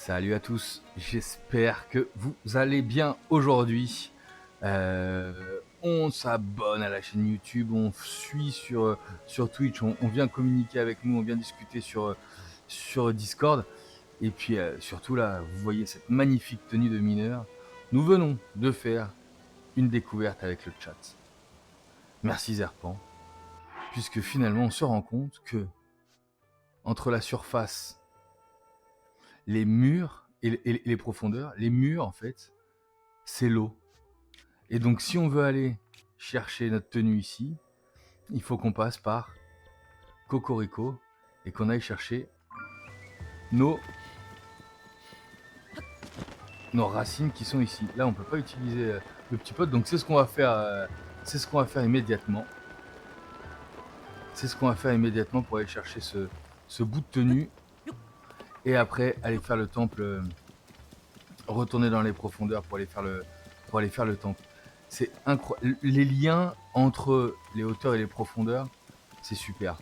Salut à tous, j'espère que vous allez bien aujourd'hui. On s'abonne à la chaîne YouTube, on suit sur Twitch, on vient communiquer avec nous, on vient discuter sur Discord. Et puis surtout là, vous voyez cette magnifique tenue de mineur. Nous venons de faire une découverte avec le chat. Merci Zerpan, puisque finalement on se rend compte que entre la surface, les murs et les profondeurs, les murs en fait, c'est l'eau. Et donc si on veut aller chercher notre tenue ici, il faut qu'on passe par Cocorico et qu'on aille chercher nos racines qui sont ici. Là on peut pas utiliser le petit pot, donc c'est ce qu'on va faire. C'est ce qu'on va faire immédiatement. C'est ce qu'on va faire immédiatement pour aller chercher ce bout de tenue. Et après aller faire le temple, retourner dans les profondeurs pour aller faire le temple. C'est incroyable. Les liens entre les hauteurs et les profondeurs, c'est super.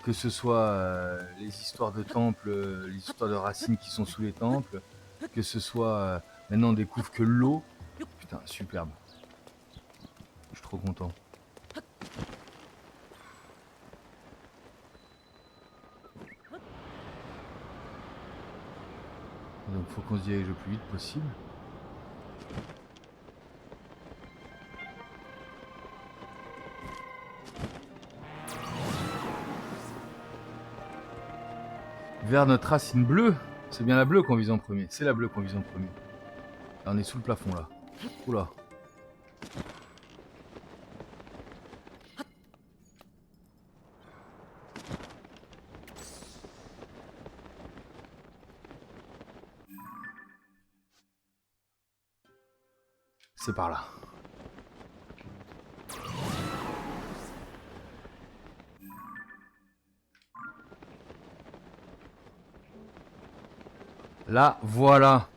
Que ce soit les histoires de temples, les histoires de racines qui sont sous les temples, que ce soit maintenant on découvre que l'eau, putain, superbe. Je suis trop content. Donc faut qu'on se dirige le plus vite possible. Vers notre racine bleue. C'est bien la bleue qu'on vise en premier. C'est la bleue qu'on vise en premier. Là, on est sous le plafond là. Oula. C'est par là. Là, voilà.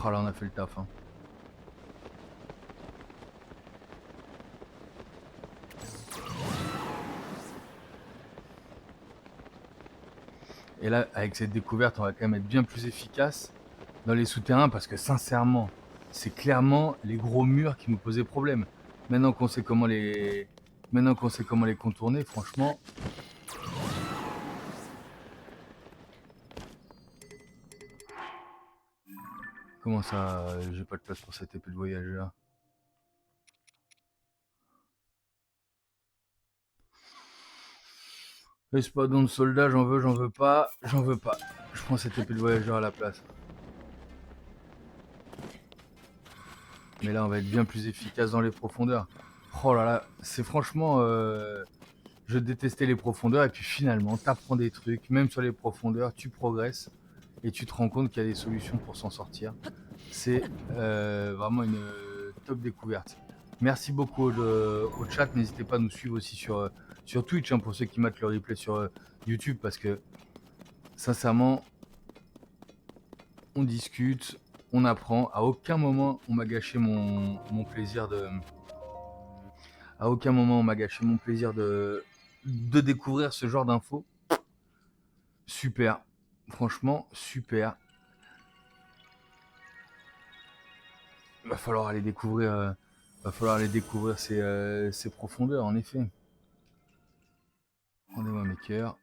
Oh là, on a fait le taf. Hein. Et là, avec cette découverte, on va quand même être bien plus efficace dans les souterrains parce que sincèrement, c'est clairement les gros murs qui nous posaient problème. Maintenant qu'on sait comment les contourner, franchement. Comment ça, j'ai pas de place pour cette épée de voyageur? Espadon de soldat, j'en veux pas. Je prends cette épée de voyageur à la place. Mais là, on va être bien plus efficace dans les profondeurs. Oh là là, c'est franchement... je détestais les profondeurs et puis finalement, t'apprends des trucs, même sur les profondeurs, tu progresses et tu te rends compte qu'il y a des solutions pour s'en sortir. C'est vraiment une top découverte. Merci beaucoup au chat, n'hésitez pas à nous suivre aussi sur Twitch hein, pour ceux qui matent le replay sur YouTube parce que sincèrement, on discute, on apprend. À aucun moment on m'a gâché mon plaisir de... À aucun moment on m'a gâché mon plaisir de découvrir ce genre d'infos. Super, franchement super. Va falloir aller découvrir ces profondeurs en effet. Rendez-moi mes cœurs.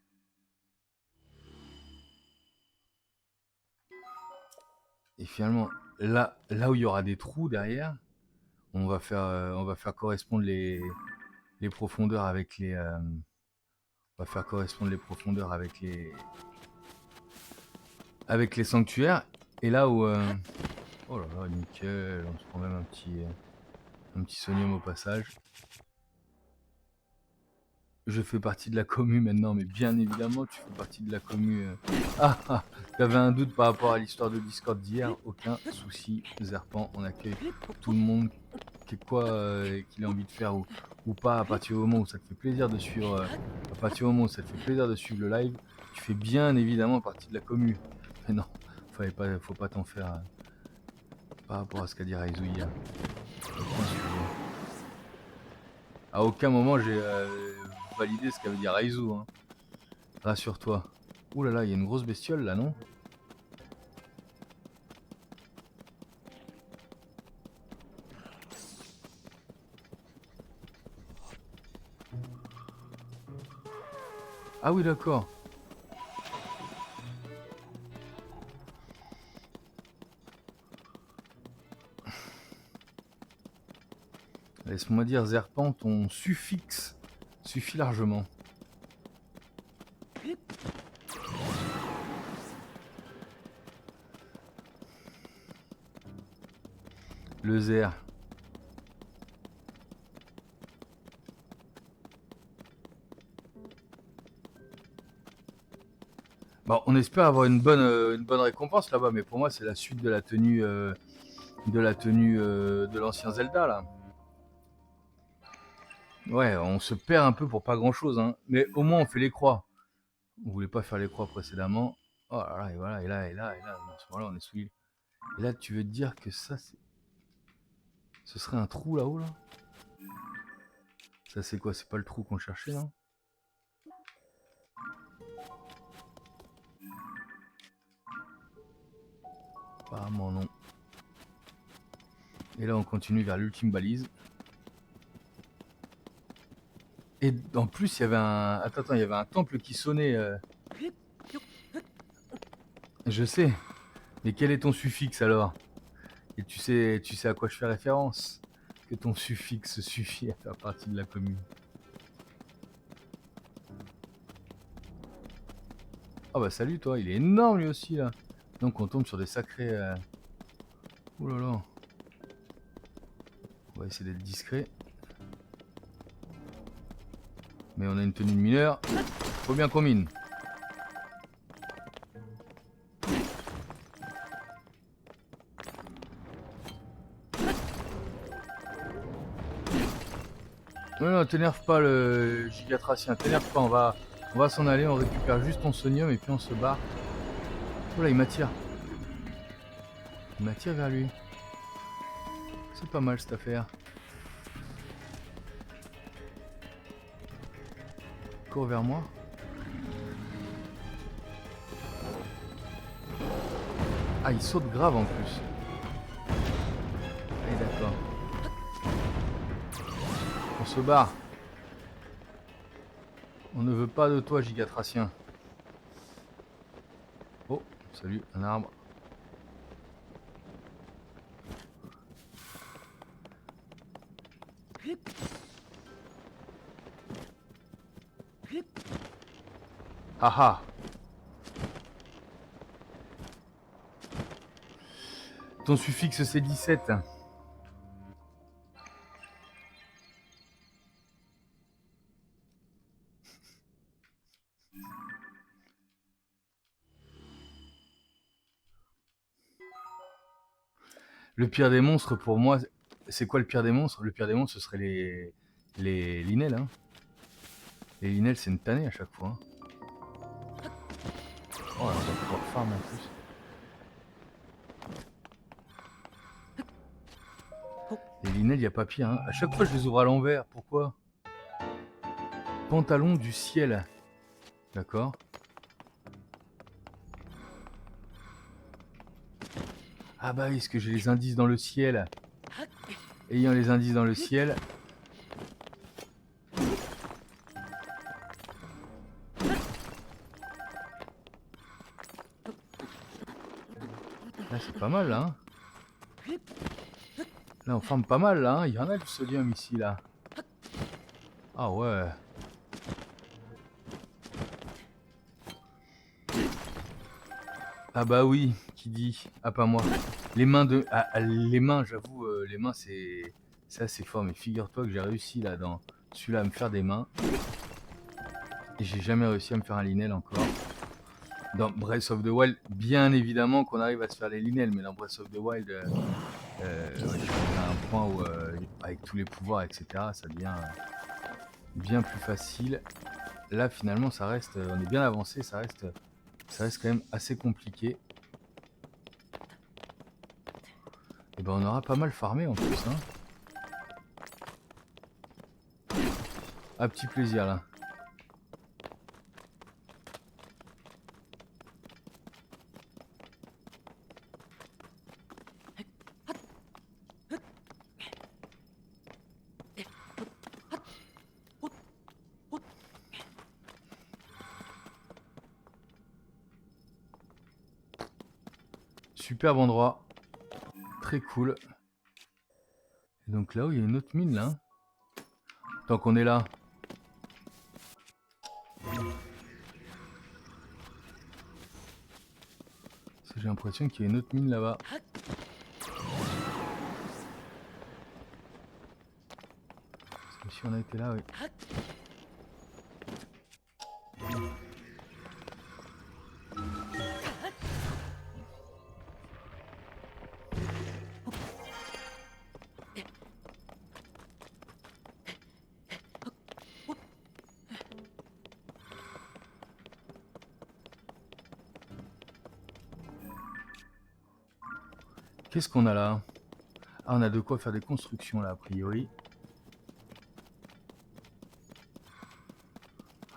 Et finalement, là où il y aura des trous derrière, on va faire correspondre les profondeurs avec les. On va faire correspondre les profondeurs avec les sanctuaires. Et là où. Oh là là, nickel. On se prend même un petit sonium au passage. Je fais partie de la commu maintenant, mais bien évidemment, tu fais partie de la commu. Ah, t'avais un doute par rapport à l'histoire de Discord d'hier, aucun souci, Zerpan, on accueille tout le monde, qu'il ait envie de faire ou pas, à partir du moment où ça te fait plaisir de suivre, le live, tu fais bien évidemment partie de la commu. Mais non, faut pas t'en faire par rapport à ce qu'a dit Raizu hier. À aucun moment j'ai validé ce qu'avait dit Raizu, hein. Rassure-toi. Ouh là là, il y a une grosse bestiole là, non? Ah oui, d'accord. Laisse-moi dire, Zerpan, ton suffixe suffit largement. Le Zer. Bon, on espère avoir une bonne récompense là-bas, mais pour moi, c'est la suite de la tenue de l'ancien Zelda là. Ouais, on se perd un peu pour pas grand-chose, hein. Mais au moins, on fait les croix. On voulait pas faire les croix précédemment. Oh là là, et voilà, et là, à ce moment-là, on est souillé. Et là, tu veux te dire que ça, ce serait un trou là-haut, là? Ça, c'est quoi? C'est pas le trou qu'on cherchait, non? Apparemment, non. Et là, on continue vers l'ultime balise. Et en plus, il y avait un... Attends, il y avait un temple qui sonnait. Je sais. Mais quel est ton suffixe, alors? Et tu sais à quoi je fais référence? Que ton suffixe suffit à faire partie de la commune. Ah bah salut toi, il est énorme lui aussi là. Donc on tombe sur des sacrés... Ouh là là. On va essayer d'être discret. Mais on a une tenue de mineur. Faut bien qu'on mine. Non, non, t'énerve pas le gigatracien, t'énerve pas, on va s'en aller, on récupère juste ton sonium et puis on se barre. Oh là, il m'attire. Il m'attire vers lui. C'est pas mal cette affaire. Cours vers moi. Ah, il saute grave en plus. Allez, d'accord. On se barre. On ne veut pas de toi, gigatracien. Oh, salut, un arbre. Haha. Ton suffixe c'est 17. Le pire des monstres pour moi, c'est quoi le pire des monstres? Le pire des monstres ce serait les linels. Hein. Les linels c'est une tannée à chaque fois. Hein. Oh là, on va pouvoir farm en plus. Les linels, il n'y a pas pire. Hein. À chaque fois je les ouvre à l'envers. Pourquoi? Pantalon du ciel. D'accord. Ah bah est-ce que j'ai les indices dans le ciel? Ayant les indices dans le ciel. Là c'est pas mal là. Hein. Là on farme pas mal là. Hein. Il y en a du sodium ici là. Ah ouais. Ah bah oui, qui dit? Ah pas moi. Les mains de... Ah, les mains, j'avoue, les mains c'est assez fort. Mais figure-toi que j'ai réussi là dans celui-là à me faire des mains. Et j'ai jamais réussi à me faire un linel encore. Dans Breath of the Wild, bien évidemment qu'on arrive à se faire les linels. Mais dans Breath of the Wild, ouais, je suis à un point où avec tous les pouvoirs, etc., ça devient bien plus facile. Là finalement ça reste... on est bien avancé, ça reste quand même assez compliqué. Et ben on aura pas mal farmé en plus. Hein. À petit plaisir là. superbe endroit. Très cool. Et donc là-haut, il y a une autre mine, là. Tant qu'on est là. J'ai l'impression qu'il y a une autre mine là-bas. Parce que si on a été là, oui. Qu'est-ce qu'on a là? Ah, on a de quoi faire des constructions là, a priori.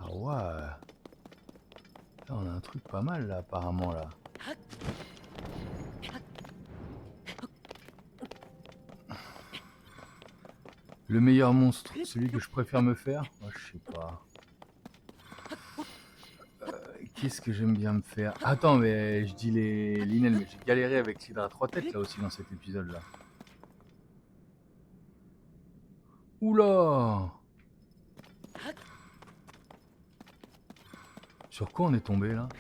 Ah ouais. Là, on a un truc pas mal là, apparemment là. Le meilleur monstre, celui que je préfère me faire? Moi, je sais pas. Qu'est-ce que j'aime bien me faire? Attends, mais je dis les Linel, mais j'ai galéré avec l'hydre à 3 têtes là aussi dans cet épisode là. Oula! Sur quoi on est tombé là?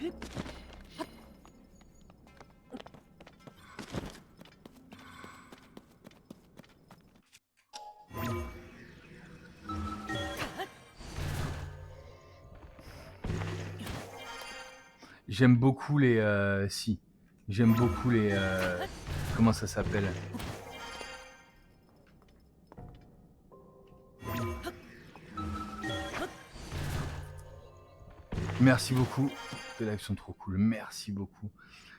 J'aime beaucoup les... si. J'aime beaucoup les... comment ça s'appelle? Merci beaucoup. Les lives sont trop cool. Merci beaucoup.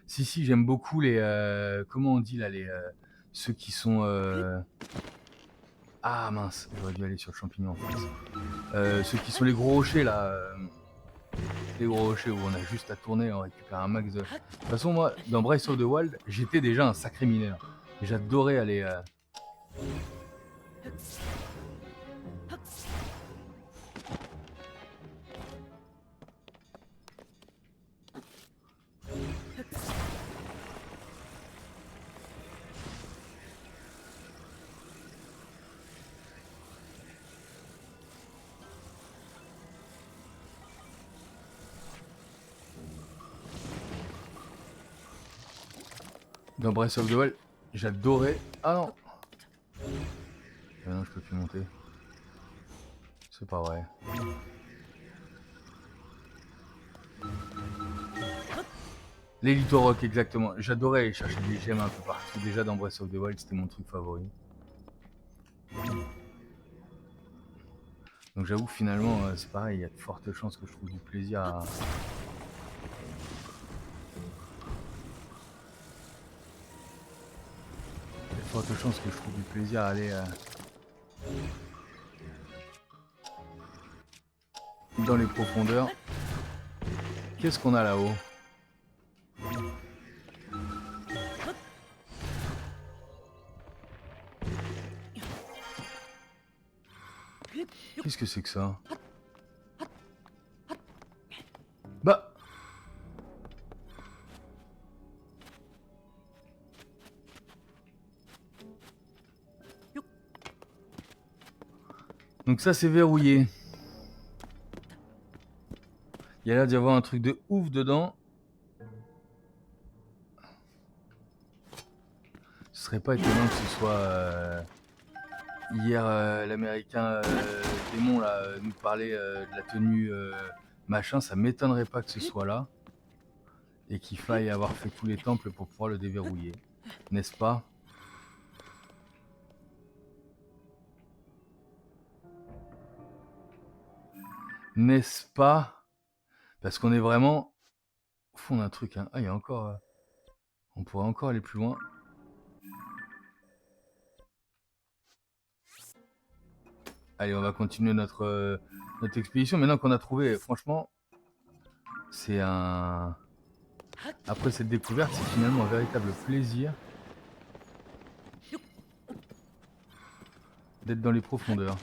Si, j'aime beaucoup les... comment on dit là les... ceux qui sont... Ah mince, j'aurais dû aller sur le champignon en fait. Ceux qui sont les gros rochers là. Les gros rochers où on a juste à tourner, on récupère un max de... De toute façon, moi, dans Breath of the Wild, j'étais déjà un sacré mineur. J'adorais aller... Dans Breath of the Wild, j'adorais... Ah non. Ah non, je peux plus monter. C'est pas vrai. Les Little exactement. J'adorais aller chercher des gemmes un peu partout. Déjà dans Breath of the Wild, c'était mon truc favori. Donc j'avoue, finalement, c'est pareil, il y a de fortes chances que je trouve du plaisir à... Il y a de fortes chances que je trouve du plaisir à aller... dans les profondeurs. Qu'est-ce qu'on a là-haut? Qu'est-ce que c'est que ça? Bah! Donc ça c'est verrouillé. Il y a l'air d'y avoir un truc de ouf dedans. Ce serait pas étonnant que ce soit... Hier, l'américain démon là, nous parlait de la tenue machin. Ça m'étonnerait pas que ce soit là. Et qu'il faille avoir fait tous les temples pour pouvoir le déverrouiller. N'est-ce pas? N'est-ce pas? Parce qu'on est vraiment au fond d'un truc. Hein. Ah, il y a encore... on pourrait encore aller plus loin. Allez, on va continuer notre expédition. Maintenant qu'on a trouvé, franchement, c'est un... Après cette découverte, c'est finalement un véritable plaisir d'être dans les profondeurs.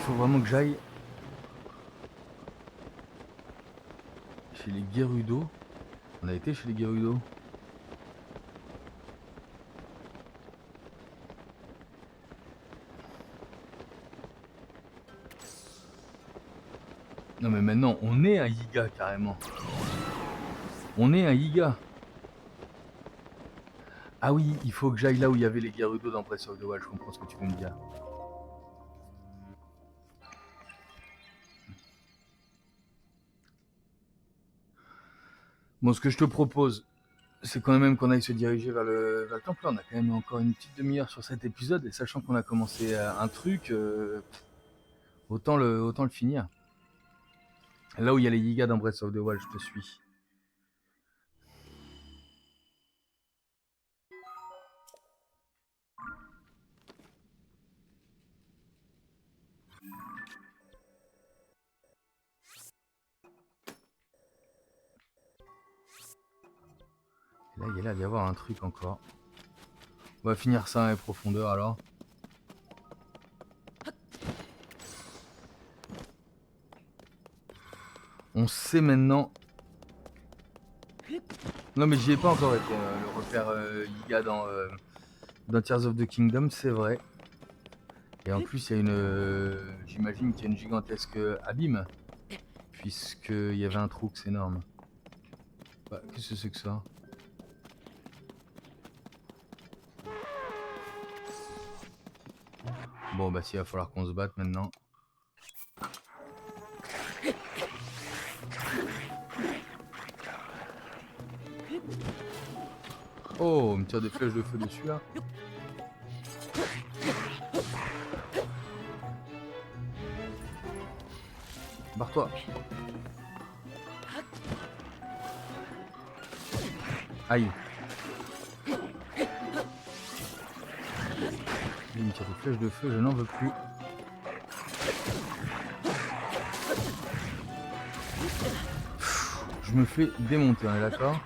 faut vraiment que j'aille chez les Gerudo. On a été chez les Gerudo. Non mais maintenant, on est à Yiga carrément. On est à Yiga. Ah oui, il faut que j'aille là où il y avait les Gerudo dans Breath of the Wild, je comprends ce que tu veux me dire. Bon, ce que je te propose, c'est quand même qu'on aille se diriger vers le temple. Là, on a quand même encore une petite demi-heure sur cet épisode, et sachant qu'on a commencé un truc, autant le finir. Là où il y a les Yiga dans Breath of the Wild, je te suis. Et là, il y a l'air d'y avoir un truc encore. On va finir ça en profondeur alors. On sait maintenant. Non, mais j'y ai pas encore été. Le repère Yiga dans Tears of the Kingdom, c'est vrai. Et en plus, il y a une. J'imagine qu'il y a une gigantesque abîme. Puisqu'il y avait un trou, c'est énorme. Bah, qu'est-ce que c'est que ça? Bon, bah, si, il va falloir qu'on se batte maintenant. Oh, on me tire des flèches de feu dessus là. Barre-toi. Aïe. Il me tire des flèches de feu, je n'en veux plus. Je me fais démonter, on est d'accord?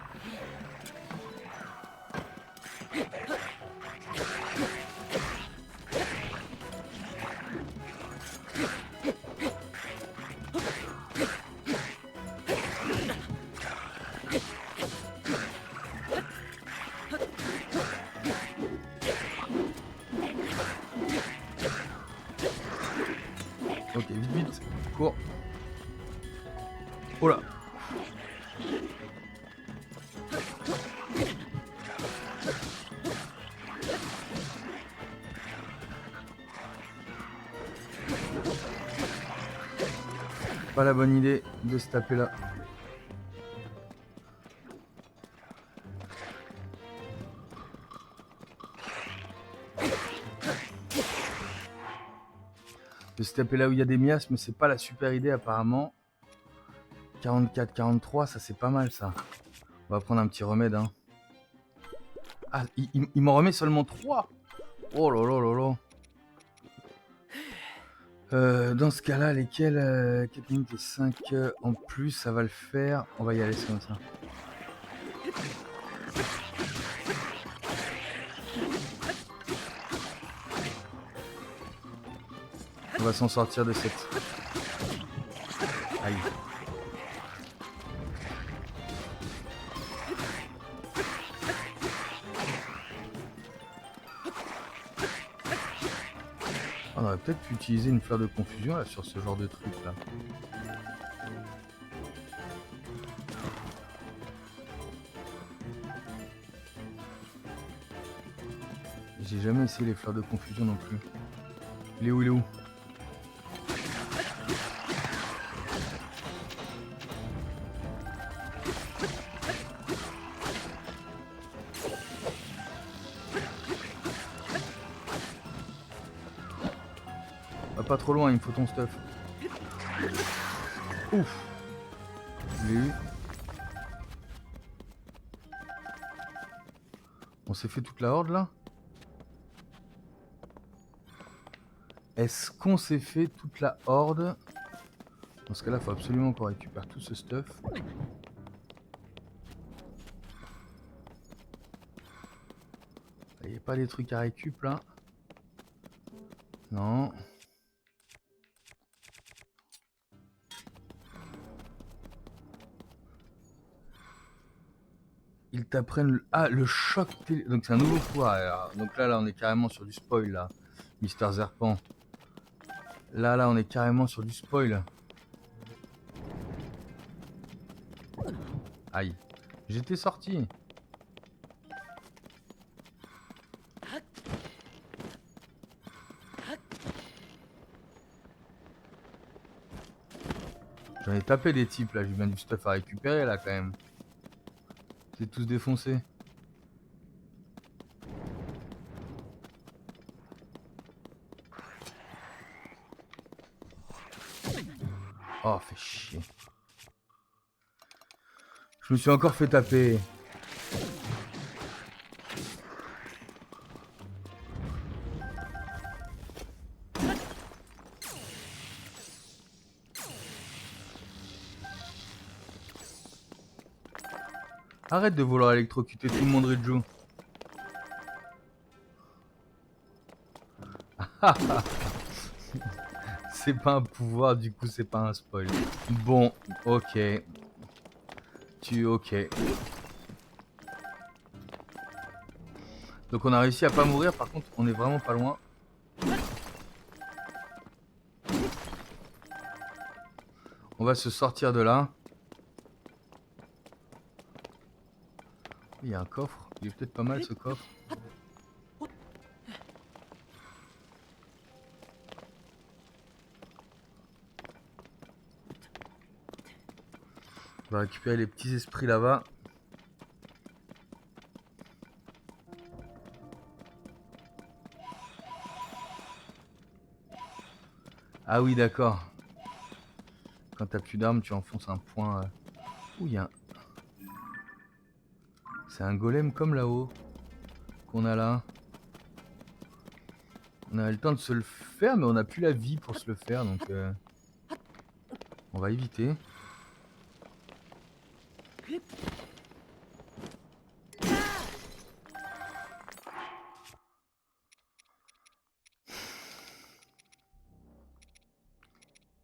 Ok, vite, vite, cours. Oh là. Pas la bonne idée de se taper là. De se taper là où il y a des miasmes, c'est pas la super idée apparemment. 44, 43, ça c'est pas mal ça. On va prendre un petit remède. Hein. Ah, il m'en remet seulement 3. Oh là là là là. Dans ce cas-là, lesquels 4 minutes et 5 en plus, ça va le faire. On va y aller, c'est comme ça. On va s'en sortir de cette... Aïe. On aurait peut-être pu utiliser une fleur de confusion là, sur ce genre de truc là. J'ai jamais essayé les fleurs de confusion non plus. Il est où, il est où? Pas trop loin, il me faut ton stuff. Ouf. Je l'ai eu. On s'est fait toute la horde là? Est-ce qu'on s'est fait toute la horde? Dans ce cas là, il faut absolument qu'on récupère tout ce stuff. Il n'y a pas des trucs à récup là? Non. t'apprennes le choc télé. Donc c'est un nouveau pouvoir. Alors. Donc là, on est carrément sur du spoil là, Mister Zerpan. Là, on est carrément sur du spoil. Aïe, j'étais sorti. J'en ai tapé des types là, j'ai bien du stuff à récupérer là quand même. C'est tous défoncés. Oh, fait chier. Je me suis encore fait taper. Arrête de vouloir électrocuter tout le monde, Riju. C'est pas un pouvoir, du coup c'est pas un spoil. Bon, ok. Ok. Donc on a réussi à pas mourir, par contre on est vraiment pas loin. On va se sortir de là. Il y a un coffre, il est peut-être pas mal ce coffre. On va récupérer les petits esprits là-bas. Ah oui, d'accord. Quand t'as plus d'armes, tu enfonces un point. Où il y a un... C'est un golem comme là-haut qu'on a là. On a le temps de se le faire, mais on n'a plus la vie pour se le faire, donc on va éviter.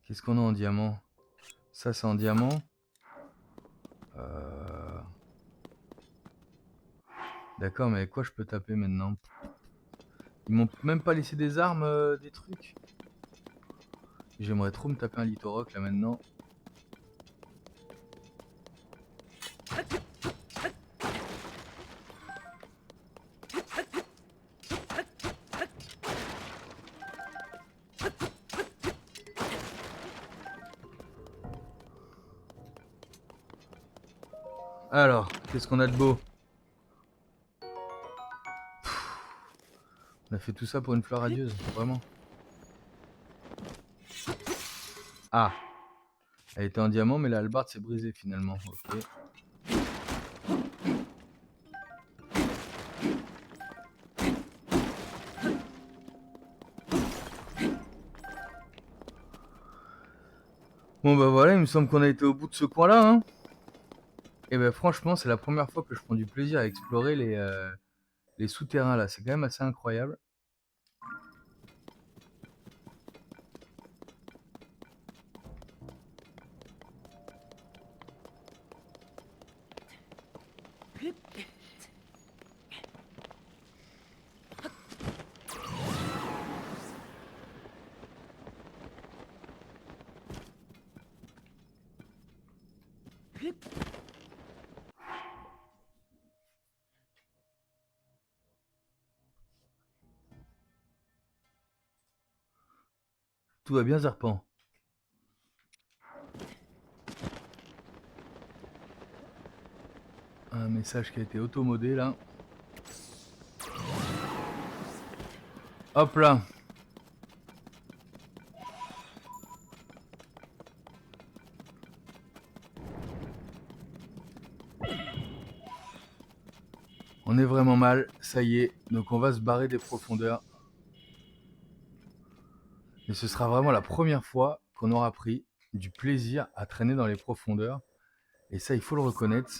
Qu'est-ce qu'on a en diamant? Ça, c'est en diamant. D'accord, mais avec quoi je peux taper maintenant? Ils m'ont même pas laissé des armes, des trucs. J'aimerais trop me taper un lithorock là maintenant. Alors, qu'est-ce qu'on a de beau? On a fait tout ça pour une fleur radieuse, vraiment. Ah, elle était en diamant, mais la hallebarde s'est brisée finalement. Ok. Bon bah voilà, il me semble qu'on a été au bout de ce coin-là. Hein. Et ben franchement, c'est la première fois que je prends du plaisir à explorer les souterrains là. C'est quand même assez incroyable. Tout va bien, Serpent. Un message qui a été automodé là. Hop là. On est vraiment mal, ça y est. Donc on va se barrer des profondeurs. Et ce sera vraiment la première fois qu'on aura pris du plaisir à traîner dans les profondeurs. Et ça, il faut le reconnaître.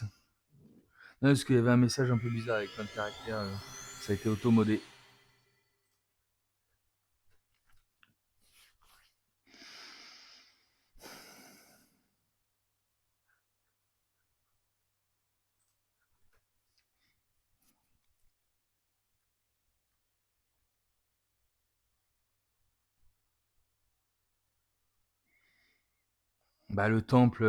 Non, parce qu'il y avait un message un peu bizarre avec plein de caractères. Ça a été automodé. Bah le temple,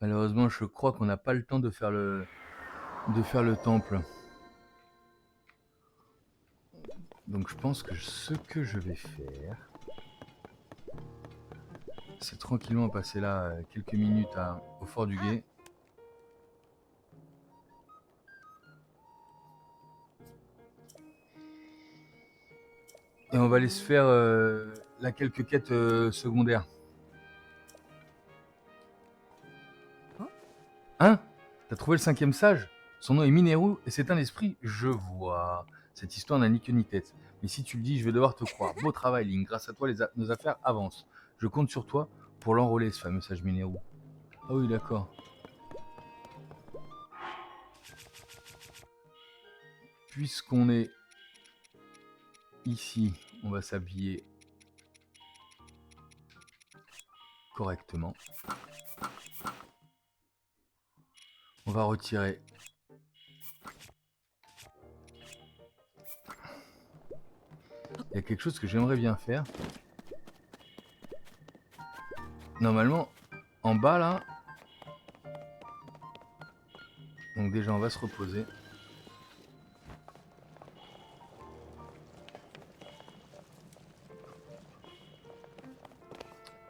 malheureusement je crois qu'on n'a pas le temps de faire le temple. Donc je pense que ce que je vais faire, c'est tranquillement passer là quelques minutes au Fort du Guet. Et on va aller se faire là quelques quêtes secondaires. Hein? T'as trouvé le 5e sage? Son nom est Mineru et c'est un esprit? Je vois. Cette histoire n'a ni queue ni tête. Mais si tu le dis, je vais devoir te croire. Beau travail, Link. Grâce à toi, nos affaires avancent. Je compte sur toi pour l'enrôler, ce fameux sage Mineru. Ah oui, d'accord. Puisqu'on est ici, on va s'habiller correctement. On va retirer il y a quelque chose que j'aimerais bien faire. Normalement, en bas là. Donc déjà, on va se reposer.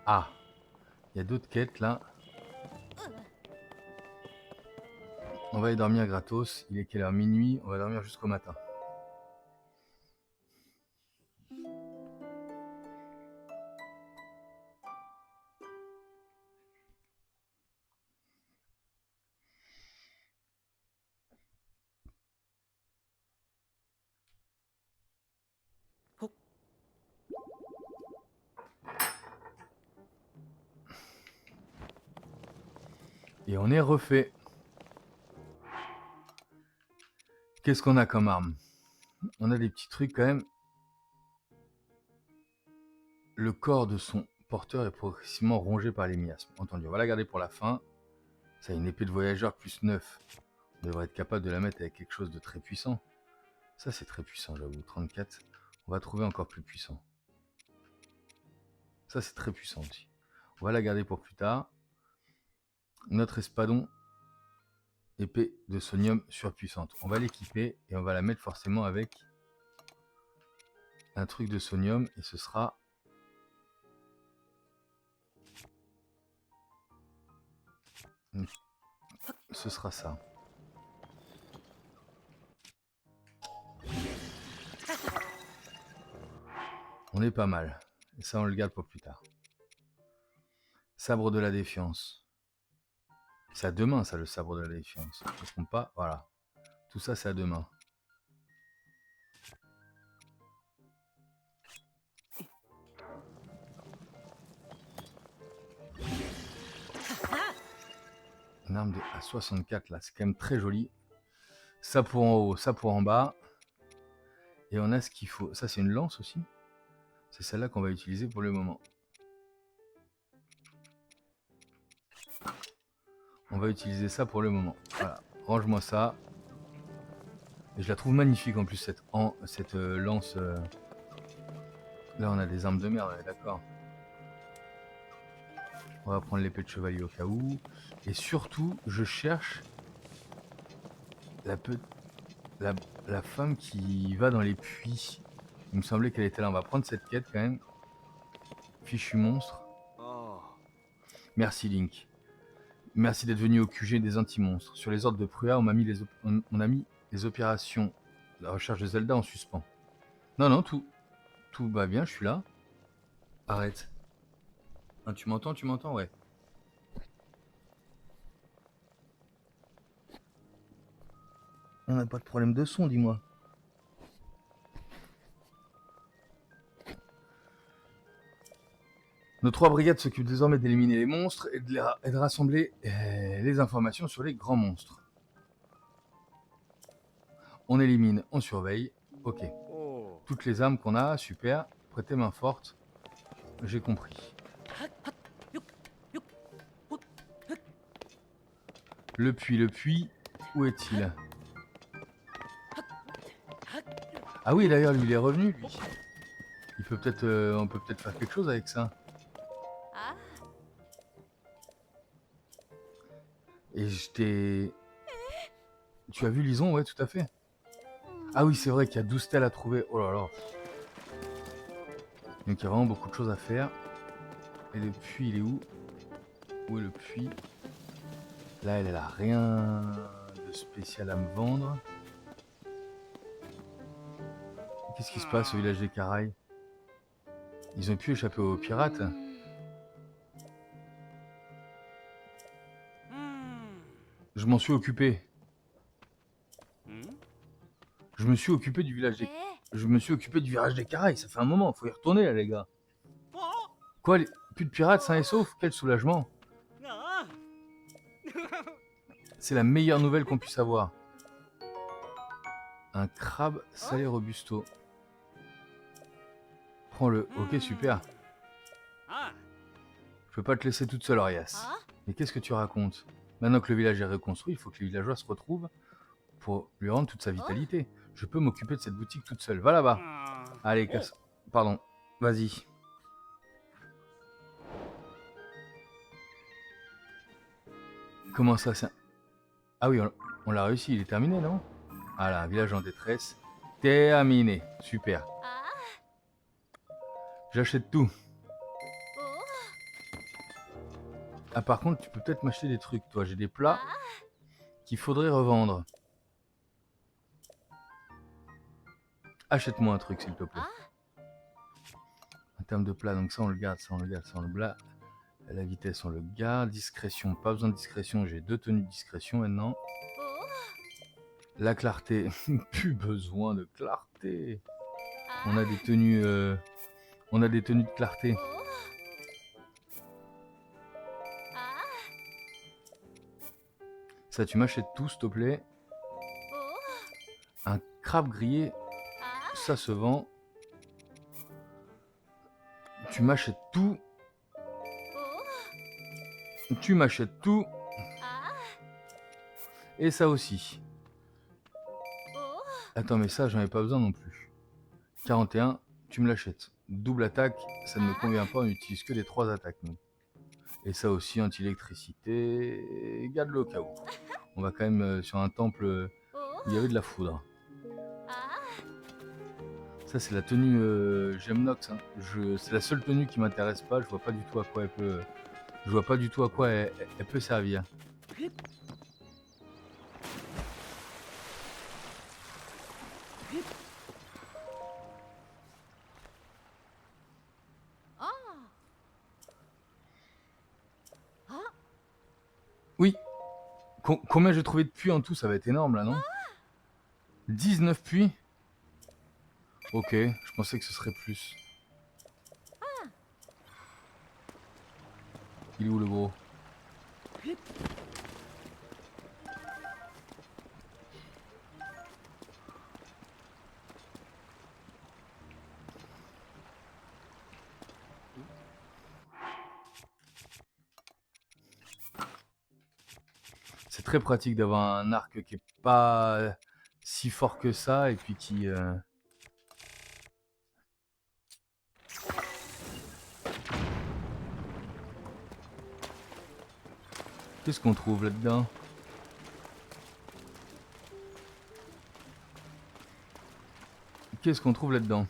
Ah, il y a d'autres quêtes là. On va aller dormir gratos. Il est quelle heure? Minuit. On va dormir jusqu'au matin. Et on est refait. Qu'est-ce qu'on a comme arme? On a des petits trucs quand même. Le corps de son porteur est progressivement rongé par les miasmes. Entendu, on va la garder pour la fin. Ça a une épée de voyageur plus 9. On devrait être capable de la mettre avec quelque chose de très puissant. Ça c'est très puissant, j'avoue. 34. On va trouver encore plus puissant. Ça c'est très puissant aussi. On va la garder pour plus tard. Notre espadon, épée de sonium surpuissante. On va l'équiper et on va la mettre forcément avec un truc de sonium et ce sera ça. On est pas mal. Et ça on le garde pour plus tard. Sabre de la défiance. C'est à 2 mains ça, le sabre de la défiance. Je ne me trompe pas, voilà. Tout ça c'est à 2 mains. Une arme à 64 là, c'est quand même très joli. Ça pour en haut, ça pour en bas. Et on a ce qu'il faut. Ça c'est une lance aussi. C'est celle-là qu'on va utiliser pour le moment. On va utiliser ça pour le moment. Voilà, range-moi ça. Et je la trouve magnifique en plus cette lance. Là on a des armes de merde, on est d'accord. On va prendre l'épée de chevalier au cas où. Et surtout, je cherche la femme qui va dans les puits. Il me semblait qu'elle était là. On va prendre cette quête quand même. Fichu monstre. Merci Link. Merci d'être venu au QG des anti-monstres. Sur les ordres de Prua, on a mis les opérations de la recherche de Zelda en suspens. Non, tout va bien, je suis là. Arrête. Ah, tu m'entends, ouais. On n'a pas de problème de son, dis-moi. Nos 3 brigades s'occupent désormais d'éliminer les monstres et de rassembler les informations sur les grands monstres. On élimine, on surveille. Ok. Toutes les armes qu'on a, super. Prêtez main forte. J'ai compris. Le puits, où est-il? Ah oui, d'ailleurs, lui, il est revenu, lui. Il peut peut-être, on peut peut-être faire quelque chose avec ça. Et je t'ai... Tu as vu Lison? Ouais, tout à fait. Ah oui, c'est vrai qu'il y a 12 stèles à trouver. Oh là là. Donc il y a vraiment beaucoup de choses à faire. Et le puits, il est où? Où est le puits? Là, elle a rien de spécial à me vendre. Qu'est-ce qui se passe au village des Caraïbes? Ils ont pu échapper aux pirates? Je m'en suis occupé. Je me suis occupé du village des... Je me suis occupé du virage des Caraïbes. Ça fait un moment, faut y retourner là, les gars. Quoi, plus de pirates sains et saufs? Quel soulagement. C'est la meilleure nouvelle qu'on puisse avoir. Un crabe salé robusto. Prends-le. Ok, super. Je peux pas te laisser toute seule, Arias. Mais qu'est-ce que tu racontes? Maintenant que le village est reconstruit, il faut que les villageois se retrouvent pour lui rendre toute sa vitalité. Je peux m'occuper de cette boutique toute seule. Va là-bas. Allez, casse. Pardon. Vas-y. Comment ça, c'est... Ah oui, on l'a réussi. Il est terminé, non? Voilà, un village en détresse. Terminé. Super. J'achète tout. Ah, par contre, tu peux peut-être m'acheter des trucs, toi. J'ai des plats qu'il faudrait revendre. Achète-moi un truc, s'il te plaît. En termes de plats, donc ça, on le garde, ça, on le garde, ça, on le garde. La vitesse, on le garde. Discrétion, pas besoin de discrétion. J'ai 2 tenues de discrétion maintenant. La clarté, plus besoin de clarté. On a des tenues, de clarté. Ça, tu m'achètes tout, s'il te plaît. Un crabe grillé, ça se vend. Tu m'achètes tout. Tu m'achètes tout. Et ça aussi. Attends, mais ça, j'en ai pas besoin non plus. 41, tu me l'achètes. Double attaque, ça ne me convient pas, on n'utilise que les 3 attaques, nous. Et ça aussi, anti-électricité, garde-le au cas où. On va quand même sur un temple où il y avait de la foudre. Ça, c'est la tenue Gemnox. Hein. C'est la seule tenue qui m'intéresse pas, je vois pas du tout à quoi elle peut... Je vois pas du tout à quoi elle peut servir. Oui. Combien j'ai trouvé de puits en tout? Ça va être énorme là, non? 19 puits? Ok, je pensais que ce serait plus. Il est où le gros? C'est très pratique d'avoir un arc qui est pas si fort que ça et puis qui... Qu'est-ce qu'on trouve là-dedans? Qu'est-ce qu'on trouve là-dedans?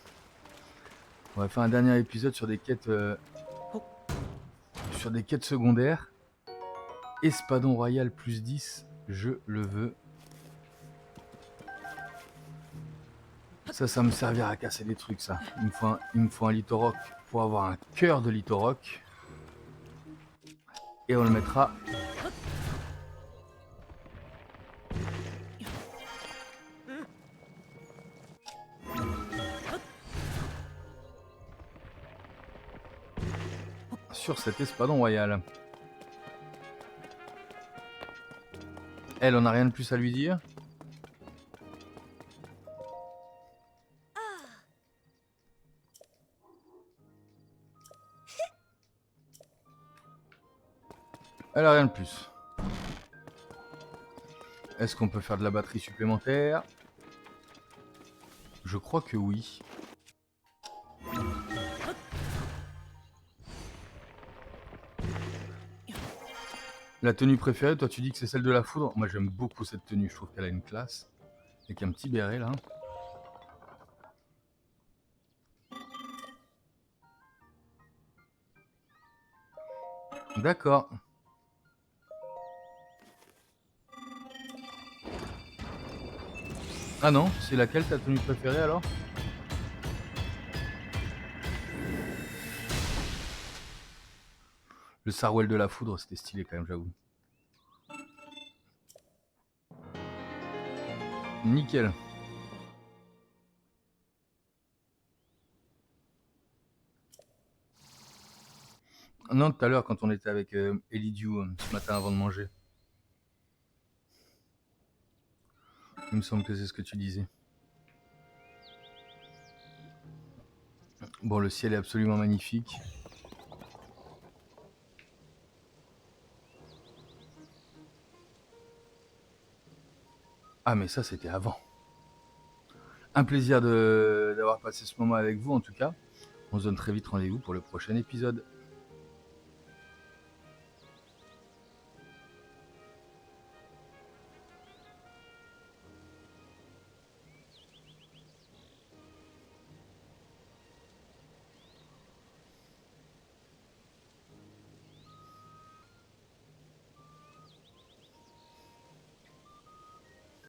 On va faire un dernier épisode sur des quêtes... sur des quêtes secondaires. Espadon royal plus 10, je le veux. Ça me servira à casser des trucs, ça. Il me faut un Litoroc pour avoir un cœur de Litoroc. Et on le mettra... sur cet espadon royal. Elle, on n'a rien de plus à lui dire. Elle a rien de plus. Est-ce qu'on peut faire de la batterie supplémentaire? Je crois que oui. La tenue préférée, toi tu dis que c'est celle de la foudre. Moi j'aime beaucoup cette tenue, je trouve qu'elle a une classe. Avec un petit béret là. D'accord. Ah non, c'est laquelle ta tenue préférée alors? Le Sarwell de la foudre, c'était stylé quand même, j'avoue. Nickel. Non, tout à l'heure quand on était avec Elidiu ce matin avant de manger. Il me semble que c'est ce que tu disais. Bon, le ciel est absolument magnifique. Ah mais ça c'était avant. Un plaisir d'avoir passé ce moment avec vous en tout cas. On se donne très vite rendez-vous pour le prochain épisode.